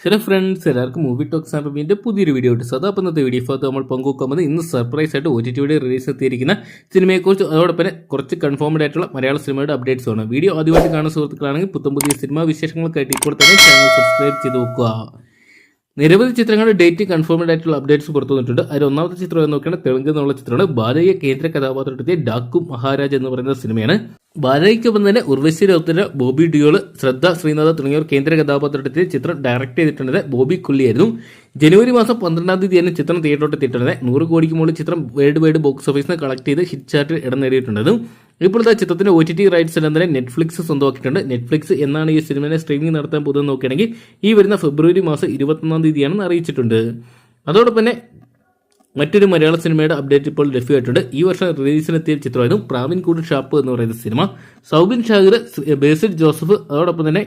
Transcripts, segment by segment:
Hello friends, എല്ലാവർക്കും movie talks and റിവ്യൂവിന്റെ പുതിയൊരു video ഉണ്ട്. സദാ ഇന്നത്തെ വീഡിയോ ഭാഗത്ത് നമ്മൾ പങ്കുവെക്കുന്നത് ഇന്ന് സർപ്രൈസ് ആയിട്ട് OTT റിലീസ് എത്തിയിരിക്കുന്ന സിനിമയെക്കുറിച്ച് അതോടൊപ്പം കുറച്ച് കൺഫേംഡ് ആയിട്ടുള്ള മലയാള സിനിമയുടെ അപ്ഡേറ്റ്സ് ആണ്. വീഡിയോ ആദ്യമായിട്ട് കാണുന്ന സുഹൃത്തുക്കളാണെങ്കിൽ പുതിയ സിനിമാ വിശേഷങ്ങൾക്കായിട്ട് ഇപ്പോൾ തന്നെ ചാനൽ സബ്സ്ക്രൈബ് ചെയ്ത് നോക്കുക. നിരവധി ചിത്രങ്ങളുടെ ഡേറ്റ് കൺഫേംഡ് ആയിട്ടുള്ള അപ്ഡേറ്റ്സ് പുറത്തു വന്നിട്ടുണ്ട്. അതിൽ ഒന്നാമത്തെ ചിത്രം എന്ന് നോക്കുകയാണ് തെലുങ്ക് എന്നുള്ള ചിത്രമാണ്. ബാലയ്യ കേന്ദ്ര കഥാപാത്രത്തെ ഡാക്കു മഹാരാജ് എന്ന് പറയുന്ന സിനിമയാണ്. ബാലയ്ക്കൊപ്പം തന്നെ ഉർവശി രൗത്തര, ബോബി ഡിയോൾ, ശ്രദ്ധ ശ്രീനാഥ തുടങ്ങിയവർ കേന്ദ്ര കഥാപാത്രത്തിൽ ചിത്രം ഡയറക്ട് ചെയ്തിട്ടുള്ളത് ബോബി കുള്ളിയായിരുന്നു. ജനുവരി മാസം 12-ാം തീയതിയാണ് ചിത്രം തിയേറ്ററിലോട്ട് എത്തിയിട്ടുള്ളത്. 100 കോടിക്ക് മുകളിൽ ചിത്രം വേൾഡ് വൈഡ് ബോക്സ് ഓഫീസിന് കളക്ട് ചെയ്ത് ഹിറ്റ് ചാർട്ടിൽ ഇടം നേടിയിട്ടുണ്ടായിരുന്നു. ഇപ്പോഴത്തെ ചിത്രത്തിന്റെ OTT റൈറ്റ്സ് എല്ലാം തന്നെ നെറ്റ്ഫ്ലിക്സ് സ്വന്തമാക്കിയിട്ടുണ്ട്. നെറ്റ്ഫ്ലിക്സ് എന്നാണ് ഈ സിനിമയെ സ്ട്രീമിംഗ് നടത്താൻ പോകുന്നത് നോക്കുകയാണെങ്കിൽ ഈ വരുന്ന ഫെബ്രുവരി മാസം 21-ാം തീയതിയാണെന്ന് അറിയിച്ചിട്ടുണ്ട്. അതോടൊപ്പം തന്നെ മറ്റൊരു മലയാള സിനിമയുടെ അപ്ഡേറ്റ് ഇപ്പോൾ ലഭ്യമായിട്ടുണ്ട്. ഈ വർഷം റിലീസിനെത്തിയ ചിത്രമായിരുന്നു പ്രാവിൻകൂട് ഷാപ്പ് എന്ന് പറയുന്ന സിനിമ. സൗബിൻ ഷാഹിർ, ബേസിൽ ജോസഫ്, അതോടൊപ്പം തന്നെ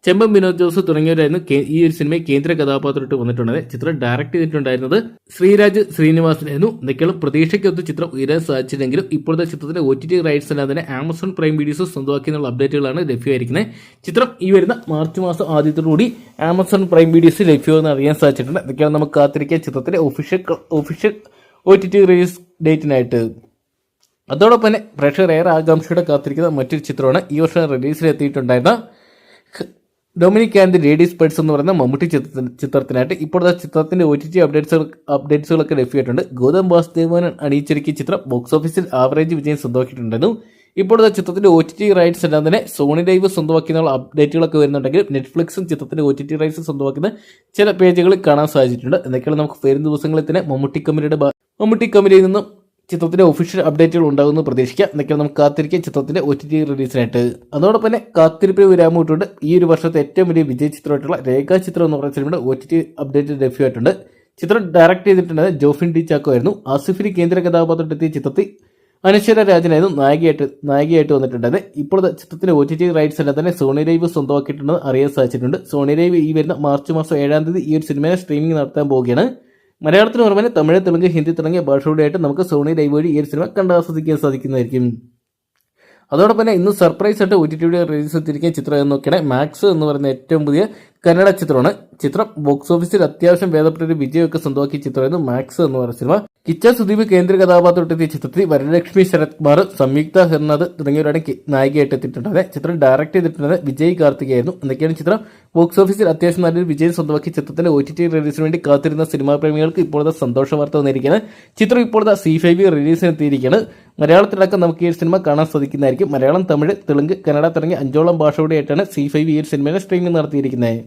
ചെമ്പൻ വിനോദ് ജോസ് തുടങ്ങിയവരായിരുന്നു ഈ ഒരു സിനിമയെ കേന്ദ്ര കഥാപാത്രമായിട്ട് വന്നിട്ടുള്ളത്. ചിത്രം ഡയറക്ട് ചെയ്തിട്ടുണ്ടായിരുന്നത് ശ്രീരാജ് ശ്രീനിവാസനായിരുന്നു. എന്തൊക്കെയാണ് പ്രതീക്ഷയ്ക്കൊത്ത് ചിത്രം ഉയരാൻ സാധിച്ചില്ലെങ്കിലും ഇപ്പോഴത്തെ ചിത്രത്തിന്റെ OTT റൈറ്റ്സ് എല്ലാം തന്നെ ആമസോൺ പ്രൈം വീഡിയോസ് സ്വന്തമാക്കിയുള്ള അപ്ഡേറ്റുകളാണ് ലഭ്യമായിരിക്കുന്നത്. ചിത്രം ഈ വരുന്ന മാർച്ച് മാസം ആദ്യത്തോടുകൂടി ആമസോൺ പ്രൈം വീഡിയോസ് ലഭ്യമെന്ന് അറിയാൻ സാധിച്ചിട്ടുണ്ട്. എന്തൊക്കെയാണ് നമുക്ക് കാത്തിരിക്കുക ചിത്രത്തിന്റെ ഒഫീഷ്യൽ OTT റിലീസ് ഡേറ്റിനായിട്ട്. അതോടൊപ്പം തന്നെ പ്രേക്ഷകർ ഏറെ ആകാംക്ഷയോടെ കാത്തിരിക്കുന്ന മറ്റൊരു ചിത്രമാണ് ഈ വർഷം റിലീസിലെത്തിയിട്ടുണ്ടായിരുന്ന Dominic and the ladies birds എന്ന് പറയുന്ന മമ്മൂട്ടി ചിത്രത്തിനായിട്ട് ഇപ്പോഴത്തെ ചിത്രത്തിന്റെ OTT അപ്ഡേറ്റ്സുകളൊക്കെ ലഭ്യമായിട്ടുണ്ട്. ഗൗതം വാസുദേവൻ അണിയിച്ചൊരുക്കിയ ചിത്രം ബോക്സ് ഓഫീസിൽ ആവറേജ് വിജയം സ്വന്തമാക്കിയിട്ടുണ്ടായിരുന്നു. ഇപ്പോഴത്തെ ചിത്രത്തിന്റെ OTT റൈറ്റ്സ് എല്ലാം തന്നെ സോണി ലൈവ് സ്വന്തമാക്കിയുള്ള അപ്ഡേറ്റുകളൊക്കെ വരുന്നുണ്ടെങ്കിൽ നെറ്റ്ഫ്ലിക്സും ചിത്രത്തിന്റെ OTT റൈറ്റ്സ് സ്വന്തമാക്കുന്ന ചില പേജുകളിൽ കാണാൻ സാധിച്ചിട്ടുണ്ട്. എന്തൊക്കെയാണ് നമുക്ക് വരും ദിവസങ്ങളിൽ തന്നെ മമ്മൂട്ടി കമ്പനിയിൽ നിന്നും ചിത്രത്തിന്റെ ഒഫീഷ്യൽ അപ്ഡേറ്റുകൾ ഉണ്ടാകുമെന്ന് പ്രതീക്ഷിക്കാം. എന്നൊക്കെയാണ് നമുക്ക് കാത്തിരിക്കുക ചിത്രത്തിന്റെ OTT റിലീസിനായിട്ട്. അതോടൊപ്പം തന്നെ കാത്തിരിപ്പിന് വിരാമമിട്ടുണ്ട് ഈ ഒരു വർഷത്തെ ഏറ്റവും വലിയ വിജയ ചിത്രമായിട്ടുള്ള രേഖാചിത്രം എന്ന് പറയുന്ന സിനിമയുടെ OTT അപ്ഡേറ്റ് ലഭ്യമായിട്ടുണ്ട്. ചിത്രം ഡയറക്ട് ചെയ്തിട്ടുള്ളത് ജോഫിൻ ഡി ചാക്കോ ആയിരുന്നു. ആസിഫിന് കേന്ദ്ര കഥാപാത്രത്തെത്തിയ ചിത്രത്തിൽ അനശ്വര രാജനായിരുന്നു നായികയായിട്ട് വന്നിട്ടുണ്ടായത്. ഇപ്പോഴത്തെ ചിത്രത്തിന്റെ OTT റൈറ്റ്സ് എല്ലാം തന്നെ സോണി ലൈവ് സ്വന്തമാക്കിയിട്ടുണ്ടെന്ന് അറിയാൻ സാധിച്ചിട്ടുണ്ട്. സോണി ലൈവ് ഈ വരുന്ന മാർച്ച് മാസം 7-ാം തീയതി ഈ ഒരു സിനിമയെ സ്ട്രീമിംഗ് നടത്താൻ പോവുകയാണ്. മലയാളത്തിന് പുറമെ തമിഴ്, തെലുങ്ക്, ഹിന്ദി തുടങ്ങിയ ഭാഷകളുടെയായിട്ട് നമുക്ക് സോണി ലൈവ് വഴി ഈ ഒരു സിനിമ കണ്ടാസ്വദിക്കാൻ സാധിക്കുന്നതായിരിക്കും. അതോടൊപ്പം തന്നെ ഇന്ന് സർപ്രൈസ് ആയിട്ട് OTT റിലീസ് എത്തിയിരിക്കുന്ന ചിത്രം എന്ന് നോക്കിയാൽ മാക്സ് എന്ന് പറയുന്ന ഏറ്റവും പുതിയ കന്നഡ ചിത്രമാണ്. ചിത്രം ബോക്സ് ഓഫീസിൽ അത്യാവശ്യം ഭേദപ്പെട്ട വിജയമൊക്കെ സ്വന്തമാക്കിയ ചിത്രമായിരുന്നു മാക്സ് എന്ന് പറയുന്ന സിനിമ. കിച്ച സുദീപ് കേന്ദ്ര കഥാപാത്രത്തെത്തിയ ചിത്രത്തിൽ വരലക്ഷ്മി, ശരത് കുമാർ, സംയുക്ത ഹെർനാഥ് തുടങ്ങിയവരാണ് നായികയായിട്ട് എത്തിയിട്ടുള്ളത്. ചിത്രം ഡയറക്ട് ചെയ്തിട്ടുള്ളത് വിജയ് കാർത്തികയായിരുന്നു. എന്നൊക്കെയാണ് ചിത്രം ബോക്സ് ഓഫീസിൽ അത്യാവശ്യം നല്ലൊരു വിജയം സ്വന്തമാക്കിയ ചിത്രത്തിന്റെ OTT റിലീസിന് വേണ്ടി കാത്തിരുന്ന സിനിമാ പ്രേമികൾക്ക് ഇപ്പോഴത്തെ സന്തോഷ വാർത്ത വന്നിരിക്കുന്നത്. ചിത്രം ഇപ്പോഴത്തെ C5 റിലീസിനെത്തിയിരിക്കുകയാണ്. മലയാളത്തിലടക്കം നമുക്ക് ഈ സിനിമ കാണാൻ സാധിക്കുന്നതായിരിക്കും. മലയാളം, തമിഴ്, തെലുങ്ക്, കന്നഡ തുടങ്ങിയ 5ഓളം ഭാഷകളുടെയായിട്ടാണ് C5 ഈ സിനിമയുടെ സ്ട്രീമിംഗ് നടത്തിയിരിക്കുന്നത്.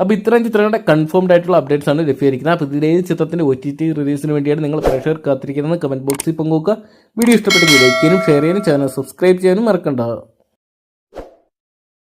അപ്പോൾ ഇത്രയും ചിത്രങ്ങളുടെ കൺഫേംഡ് ആയിട്ടുള്ള അപ്ഡേറ്റ്സ് ആണ് ലഭ്യമായിരിക്കുന്നത്. അപ്പോൾ ഇതിലെ ചിത്രത്തിന്റെ OTT റിലീസിന് വേണ്ടിയാണ് നിങ്ങൾ പ്രേക്ഷകർ കാത്തിരിക്കുന്നത്. കമന്റ് ബോക്സിൽ പങ്കുവെക്കുക. വീഡിയോ ഇഷ്ടപ്പെട്ടെങ്കിൽ ലൈക്ക് ചെയ്യാനും ഷെയർ ചെയ്യാനും ചാനൽ സബ്സ്ക്രൈബ് ചെയ്യാനും മറക്കണ്ട.